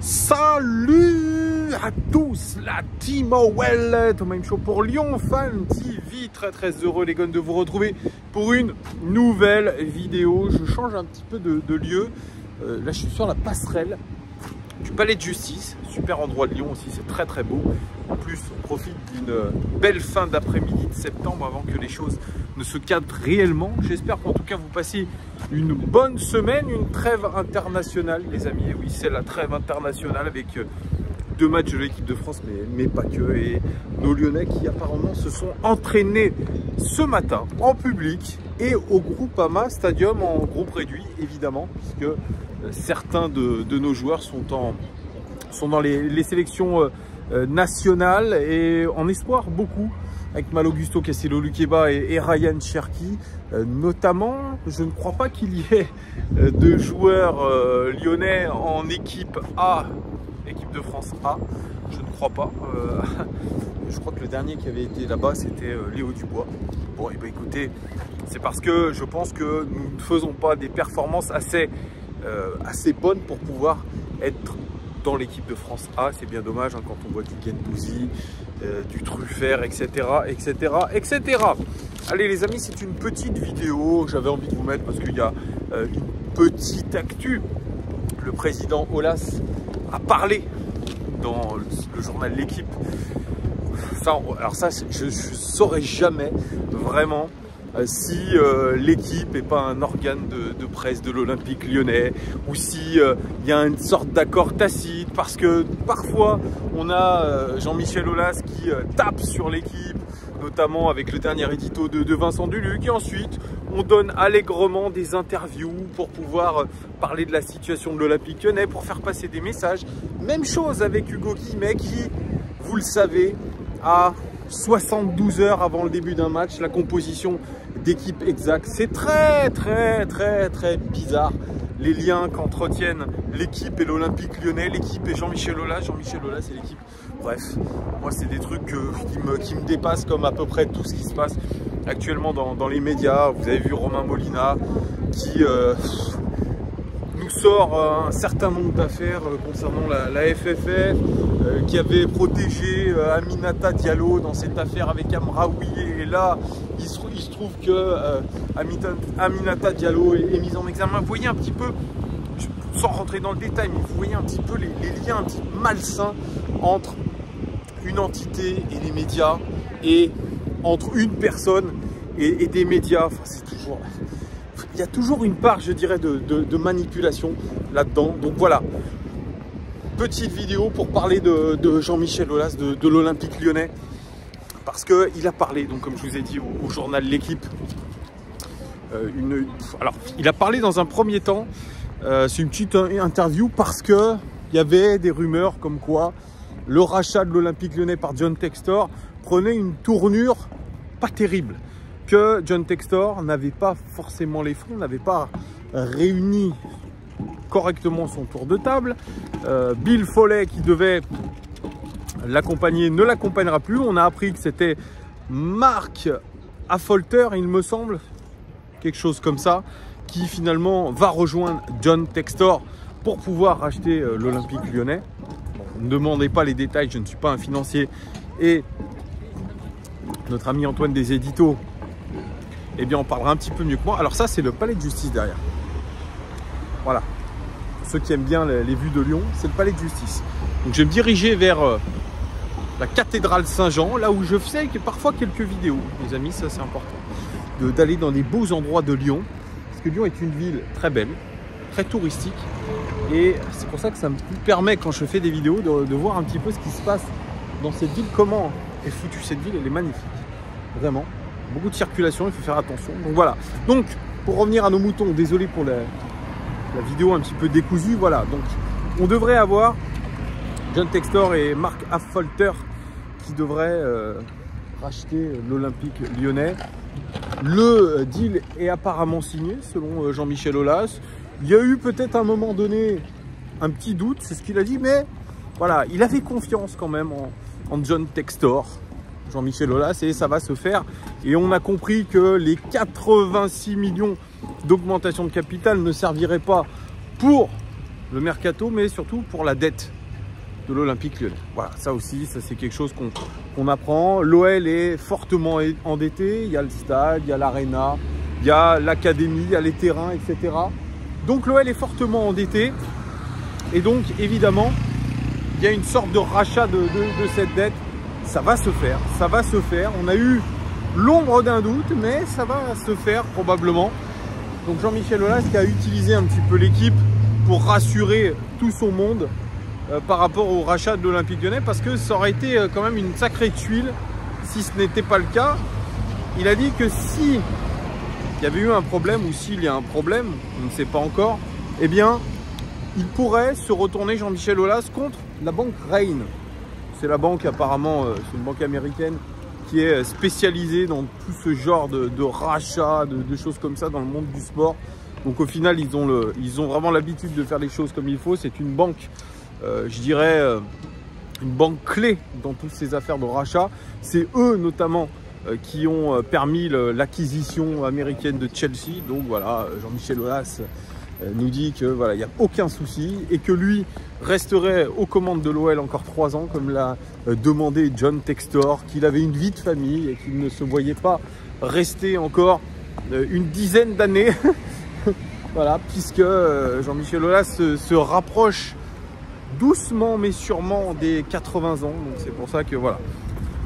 Salut à tous, la team OL, Thomas Show pour Lyon Fan TV. Très heureux les gars de vous retrouver pour une nouvelle vidéo. Je change un petit peu de lieu. Là je suis sur la passerelle du palais de justice. Super endroit de Lyon aussi, c'est très beau. En plus on profite d'une belle fin d'après-midi de septembre avant que les choses ne se cadrent réellement. J'espère qu'en tout cas vous passez une bonne semaine, une trêve internationale les amis. Et oui, c'est la trêve internationale avec deux matchs de l'équipe de France, mais pas que. Et nos Lyonnais qui apparemment se sont entraînés ce matin en public et au Groupama Stadium en groupe réduit évidemment, puisque certains de nos joueurs sont dans les sélections nationales et en espoir beaucoup, avec Malo Gusto, Castello Luqueba et Ryan Cherki notamment. Je ne crois pas qu'il y ait de joueurs lyonnais en équipe A, équipe de France A, je ne crois pas. Je crois que le dernier qui avait été là-bas c'était Léo Dubois. Bon, et ben écoutez, c'est parce que je pense que nous ne faisons pas des performances assez bonnes pour pouvoir être dans l'équipe de France A. C'est bien dommage hein, quand on voit du Gendouzi, du Truffert, etc. Allez les amis, c'est une petite vidéo, j'avais envie de vous mettre parce qu'il y a une petite actu. Le président Aulas a parlé dans le journal L'Équipe. Alors ça, je ne saurais jamais vraiment si l'équipe n'est pas un organe de presse de l'Olympique lyonnais, ou si il y a une sorte d'accord tacite, parce que parfois on a Jean-Michel Aulas qui tape sur l'équipe, notamment avec le dernier édito de Vincent Duluc, et ensuite on donne allègrement des interviews pour pouvoir parler de la situation de l'Olympique lyonnais, pour faire passer des messages. Même chose avec Hugo Guillemette qui, vous le savez, a 72 heures avant le début d'un match la composition d'équipe exacte. C'est très bizarre les liens qu'entretiennent l'équipe et l'Olympique lyonnais, l'équipe et Jean-Michel Aulas et l'équipe. Bref, moi c'est des trucs qui me dépassent, comme à peu près tout ce qui se passe actuellement dans les médias. Vous avez vu Romain Molina qui nous sort un certain nombre d'affaires concernant la FFF, qui avait protégé Aminata Diallo dans cette affaire avec Amraoui, et là il se trouve que Aminata Diallo est mise en examen. Vous voyez un petit peu, sans rentrer dans le détail, mais vous voyez un petit peu les liens un petit peu malsains entre une entité et les médias, et entre une personne et des médias. Enfin, c'est toujours... Il y a toujours une part, je dirais, de manipulation là-dedans. Donc voilà, petite vidéo pour parler de Jean-Michel Aulas, de l'Olympique lyonnais. Parce qu'il a parlé, donc comme je vous ai dit, au journal L'Équipe. Alors, il a parlé dans un premier temps, c'est une petite interview, parce qu'il y avait des rumeurs comme quoi le rachat de l'Olympique lyonnais par John Textor prenait une tournure pas terrible. Que John Textor n'avait pas forcément les fonds, n'avait pas réuni correctement son tour de table. Bill Foley, qui devait l'accompagner, ne l'accompagnera plus. On a appris que c'était Mark Affolter, il me semble, quelque chose comme ça, qui finalement va rejoindre John Textor pour pouvoir racheter l'Olympique lyonnais. Bon, ne me demandez pas les détails, je ne suis pas un financier. Et notre ami Antoine des Éditos, eh bien on parlera un petit peu mieux que moi. Alors ça, c'est le palais de justice derrière. Voilà. Pour ceux qui aiment bien les vues de Lyon, c'est le palais de justice. Donc je vais me diriger vers la cathédrale Saint-Jean, là où je fais parfois quelques vidéos. Les amis, ça c'est important. D'aller dans des beaux endroits de Lyon. Parce que Lyon est une ville très belle, très touristique. Et c'est pour ça que ça me permet, quand je fais des vidéos, de voir un petit peu ce qui se passe dans cette ville. Comment est foutue cette ville, elle est magnifique. Vraiment. Beaucoup de circulation, il faut faire attention. Donc voilà. Donc pour revenir à nos moutons, désolé pour la vidéo un petit peu décousue. Voilà. Donc on devrait avoir John Textor et Mark Affolter qui devraient racheter l'Olympique lyonnais. Le deal est apparemment signé selon Jean-Michel Aulas. Il y a eu peut-être à un moment donné un petit doute, c'est ce qu'il a dit, mais voilà, il avait confiance quand même en John Textor, Jean-Michel Aulas, et ça va se faire. Et on a compris que les 86 millions d'augmentation de capital ne serviraient pas pour le mercato, mais surtout pour la dette de l'Olympique Lyonnais. Voilà, ça aussi, ça c'est quelque chose qu'on apprend. L'OL est fortement endetté, il y a le stade, il y a l'aréna, il y a l'académie, il y a les terrains, etc. Donc l'OL est fortement endetté et donc évidemment, il y a une sorte de rachat de cette dette. Ça va se faire, ça va se faire. On a eu l'ombre d'un doute, mais ça va se faire probablement. Donc Jean-Michel Aulas qui a utilisé un petit peu l'équipe pour rassurer tout son monde par rapport au rachat de l'Olympique Lyonnais, parce que ça aurait été quand même une sacrée tuile si ce n'était pas le cas. Il a dit que si il y avait eu un problème, ou s'il y a un problème, on ne sait pas encore, eh bien il pourrait se retourner, Jean-Michel Aulas, contre la banque Rain. C'est la banque apparemment, c'est une banque américaine qui est spécialisée dans tout ce genre de rachat, de choses comme ça dans le monde du sport. Donc au final, ils ont vraiment l'habitude de faire les choses comme il faut. C'est une banque, je dirais, une banque clé dans toutes ces affaires de rachat. C'est eux notamment qui ont permis l'acquisition américaine de Chelsea. Donc voilà, Jean-Michel Aulas nous dit que voilà, il n'y a aucun souci et que lui resterait aux commandes de l'OL encore 3 ans, comme l'a demandé John Textor, qu'il avait une vie de famille et qu'il ne se voyait pas rester encore une dizaine d'années. Voilà, puisque Jean-Michel Aulas se rapproche doucement mais sûrement des 80 ans. Donc c'est pour ça que voilà.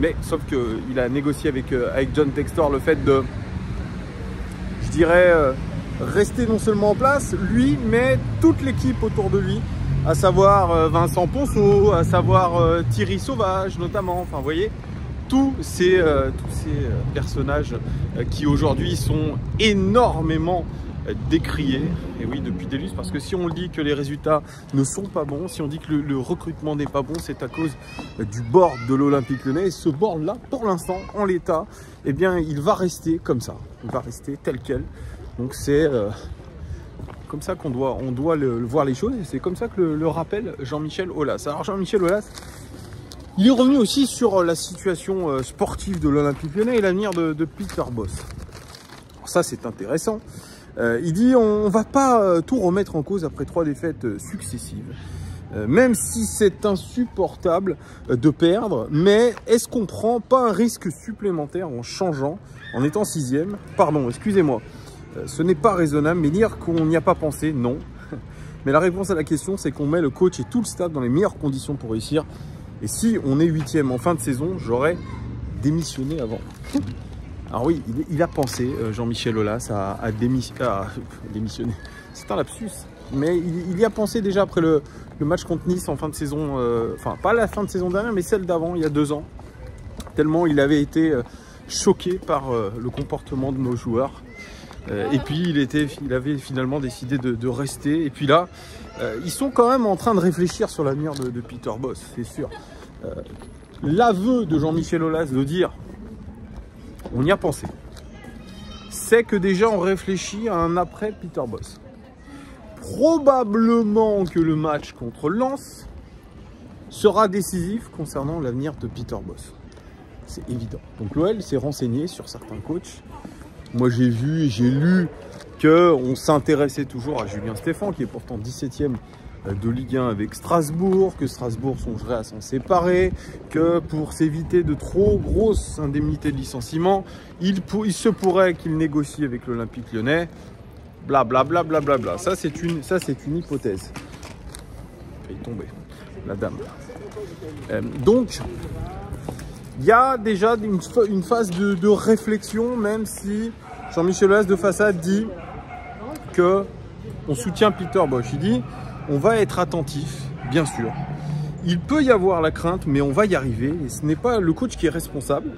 Mais sauf qu'il a négocié avec John Textor le fait de, je dirais, rester non seulement en place, lui, mais toute l'équipe autour de lui, à savoir Vincent Ponceau, à savoir Thierry Sauvage notamment, enfin vous voyez, tous ces personnages qui aujourd'hui sont énormément décriés, et oui, depuis des lustres, parce que si on dit que les résultats ne sont pas bons, si on dit que le recrutement n'est pas bon, c'est à cause du board de l'Olympique Lyonnais. Et ce board là, pour l'instant, en l'état, eh bien il va rester comme ça, il va rester tel quel. Donc c'est comme ça qu'on doit voir les choses, et c'est comme ça que le rappelle Jean-Michel Aulas. Alors Jean-Michel Aulas, il est revenu aussi sur la situation sportive de l'Olympique Lyonnais et l'avenir de Peter Bosz. Alors ça c'est intéressant. Il dit on ne va pas tout remettre en cause après 3 défaites successives, même si c'est insupportable de perdre, mais est-ce qu'on ne prend pas un risque supplémentaire en changeant, en étant 6e? Pardon, excusez-moi. Ce n'est pas raisonnable, mais dire qu'on n'y a pas pensé, non. Mais la réponse à la question, c'est qu'on met le coach et tout le staff dans les meilleures conditions pour réussir. Et si on est 8e en fin de saison, j'aurais démissionné avant. Alors oui, il a pensé, Jean-Michel Aulas, à démissionner. C'est un lapsus. Mais il y a pensé déjà après le match contre Nice en fin de saison, enfin pas la fin de saison dernière, mais celle d'avant, il y a 2 ans. Tellement il avait été choqué par le comportement de nos joueurs. Et puis il avait finalement décidé de rester. Et puis là, ils sont quand même en train de réfléchir sur l'avenir de Peter Bosz, c'est sûr. L'aveu de Jean-Michel Aulas de dire on y a pensé, c'est que déjà on réfléchit à un après Peter Bosz. Probablement que le match contre Lens sera décisif concernant l'avenir de Peter Bosz. C'est évident. Donc l'OL s'est renseigné sur certains coachs. Moi j'ai vu et j'ai lu qu'on s'intéressait toujours à Julien Stéphan, qui est pourtant 17e de Ligue 1 avec Strasbourg, que Strasbourg songerait à s'en séparer, que pour s'éviter de trop grosses indemnités de licenciement, il se pourrait qu'il négocie avec l'Olympique Lyonnais, blablabla. Bla, bla, bla. Ça c'est une hypothèse. Elle est tombée, la dame. Donc, il y a déjà une phase de réflexion, même si Jean-Michel Aulas de façade dit qu'on soutient Peter Bosz. Il dit on va être attentif, bien sûr. Il peut y avoir la crainte, mais on va y arriver. Et ce n'est pas le coach qui est responsable.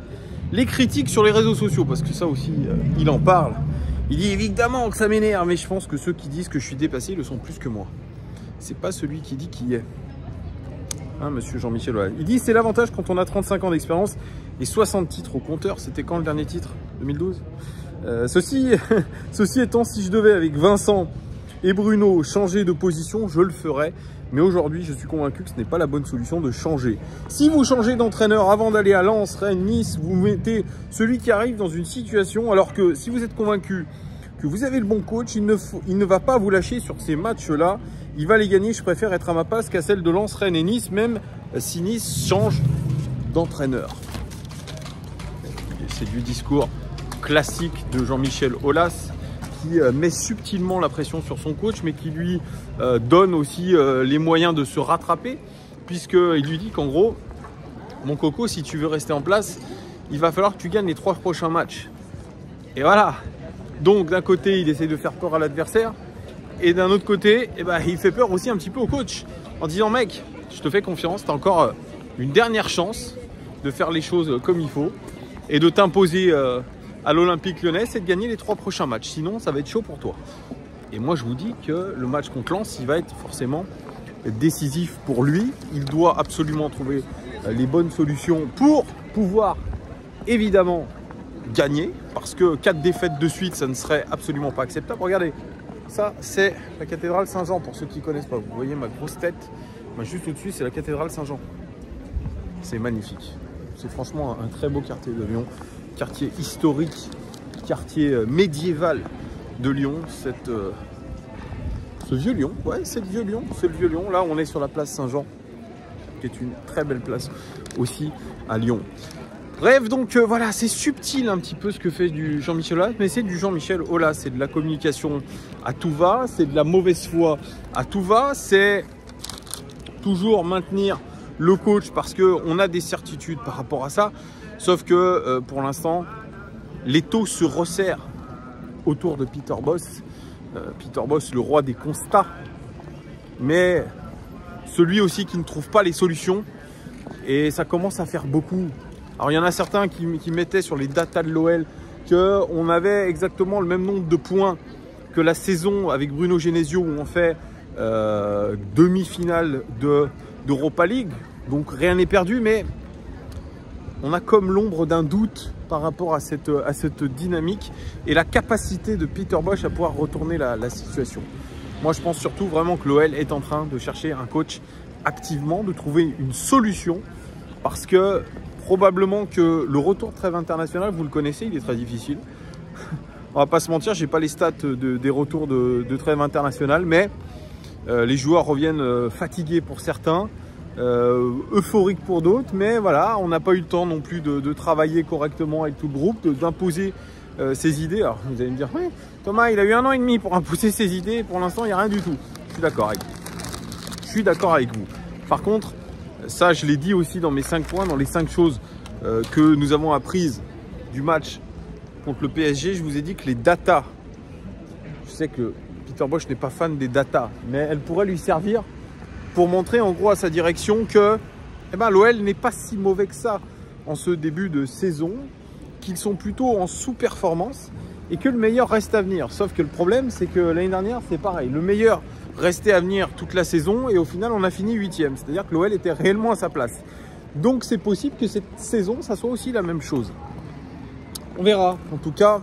Les critiques sur les réseaux sociaux, parce que ça aussi, il en parle. Il dit évidemment que ça m'énerve, mais je pense que ceux qui disent que je suis dépassé le sont plus que moi. C'est pas celui qui dit qui est. Hein, monsieur Jean-Michel Aulas. Il dit c'est l'avantage quand on a 35 ans d'expérience et 60 titres au compteur. C'était quand le dernier titre? 2012. Ceci étant, si je devais avec Vincent et Bruno changer de position, je le ferais. Mais aujourd'hui, je suis convaincu que ce n'est pas la bonne solution de changer. Si vous changez d'entraîneur avant d'aller à Lens, Rennes, Nice, vous mettez celui qui arrive dans une situation, alors que si vous êtes convaincu que vous avez le bon coach, il ne va pas vous lâcher sur ces matchs-là. Il va les gagner. Je préfère être à ma place qu'à celle de Lens, Rennes et Nice, même si Nice change d'entraîneur. C'est du discours classique de Jean-Michel Aulas qui met subtilement la pression sur son coach, mais qui lui donne aussi les moyens de se rattraper, puisqu'il lui dit qu'en gros, mon coco, si tu veux rester en place, il va falloir que tu gagnes les 3 prochains matchs. Et voilà. Donc d'un côté, il essaie de faire peur à l'adversaire, et d'un autre côté, eh ben, il fait peur aussi un petit peu au coach, en disant mec, je te fais confiance, tu as encore une dernière chance de faire les choses comme il faut, et de t'imposer à l'Olympique Lyonnais, c'est de gagner les 3 prochains matchs. Sinon, ça va être chaud pour toi. Et moi, je vous dis que le match contre Lens, il va être forcément décisif pour lui. Il doit absolument trouver les bonnes solutions pour pouvoir, évidemment, gagner. Parce que 4 défaites de suite, ça ne serait absolument pas acceptable. Regardez, ça, c'est la cathédrale Saint-Jean, pour ceux qui ne connaissent pas. Vous voyez ma grosse tête. Moi, juste au-dessus, c'est la cathédrale Saint-Jean. C'est magnifique. C'est franchement un très beau quartier de Lyon. Quartier historique, quartier médiéval de Lyon, ce vieux Lyon, ouais, c'est le vieux Lyon, Là, on est sur la place Saint-Jean, qui est une très belle place aussi à Lyon. Bref, donc voilà, c'est subtil un petit peu ce que fait du Jean-Michel Aulas, mais c'est du Jean-Michel Aulas, c'est de la communication à tout va, c'est de la mauvaise foi à tout va, c'est toujours maintenir le coach parce qu'on a des certitudes par rapport à ça. Sauf que pour l'instant, l'étau se resserre autour de Peter Bosz. Peter Bosz, le roi des constats, mais celui aussi qui ne trouve pas les solutions. Et ça commence à faire beaucoup. Alors il y en a certains qui mettaient sur les datas de l'OL qu'on avait exactement le même nombre de points que la saison avec Bruno Genesio où on fait demi-finale d'Europa League. Donc rien n'est perdu, mais on a comme l'ombre d'un doute par rapport à cette dynamique et la capacité de Peter Bosz à pouvoir retourner la situation. Moi, je pense surtout vraiment que l'OL est en train de chercher un coach activement, de trouver une solution parce que probablement que le retour de trêve international, vous le connaissez, il est très difficile. On va pas se mentir, j'ai pas les stats des retours de trêve international, mais les joueurs reviennent fatigués pour certains. Euphorique pour d'autres, mais voilà, on n'a pas eu le temps non plus de travailler correctement avec tout le groupe, d'imposer ses idées. Alors vous allez me dire, oui, Thomas, il a eu 1 an et demi pour imposer ses idées, et pour l'instant il n'y a rien du tout. Je suis d'accord avec vous. Je suis d'accord avec vous. Par contre, ça je l'ai dit aussi dans mes 5 points, dans les 5 choses que nous avons apprises du match contre le PSG, je vous ai dit que les datas, je sais que Peter Bosz n'est pas fan des datas, mais elles pourraient lui servir pour montrer en gros à sa direction que eh ben, l'OL n'est pas si mauvais que ça en ce début de saison, qu'ils sont plutôt en sous-performance et que le meilleur reste à venir. Sauf que le problème, c'est que l'année dernière, c'est pareil. Le meilleur restait à venir toute la saison et au final, on a fini 8e. C'est-à-dire que l'OL était réellement à sa place. Donc, c'est possible que cette saison, ça soit aussi la même chose. On verra. En tout cas,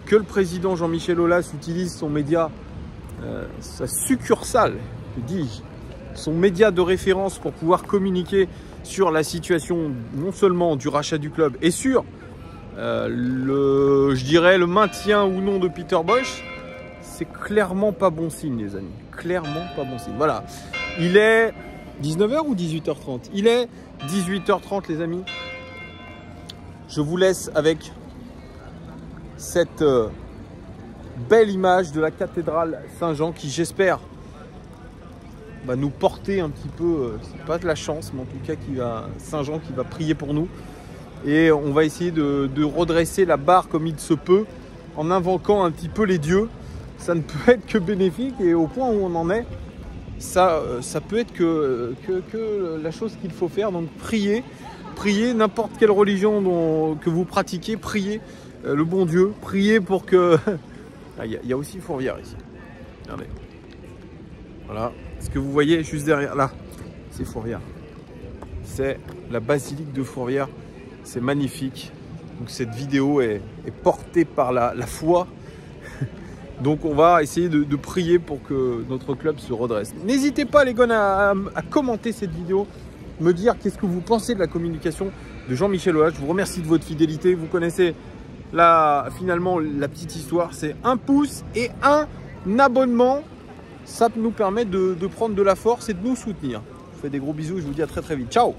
que le président Jean-Michel Aulas utilise son média, sa succursale, que dis-je, son média de référence pour pouvoir communiquer sur la situation non seulement du rachat du club et sur je dirais le maintien ou non de Peter Bosz, c'est clairement pas bon signe les amis, clairement pas bon signe. Voilà, il est 19h ou 18h30? Il est 18h30 les amis. Je vous laisse avec cette belle image de la cathédrale Saint-Jean qui, j'espère, va nous porter un petit peu, c'est pas de la chance, mais en tout cas Saint-Jean qui va prier pour nous. Et on va essayer de redresser la barre comme il se peut en invoquant un petit peu les dieux. Ça ne peut être que bénéfique et au point où on en est, ça peut être que la chose qu'il faut faire. Donc prier n'importe quelle religion que vous pratiquez, priez le bon Dieu, priez pour que... Il y a aussi Fourvière ici. Regardez. Voilà. Ce que vous voyez juste derrière, là, c'est Fourvière. C'est la basilique de Fourvière. C'est magnifique. Donc cette vidéo est portée par la foi. Donc on va essayer de prier pour que notre club se redresse. N'hésitez pas les gars à commenter cette vidéo, me dire qu'est-ce que vous pensez de la communication de Jean-Michel Aulas. Je vous remercie de votre fidélité. Vous connaissez Là, finalement, la petite histoire, c'est un pouce et un abonnement. Ça nous permet de prendre de la force et de nous soutenir. Je vous fais des gros bisous, je vous dis à très très vite. Ciao!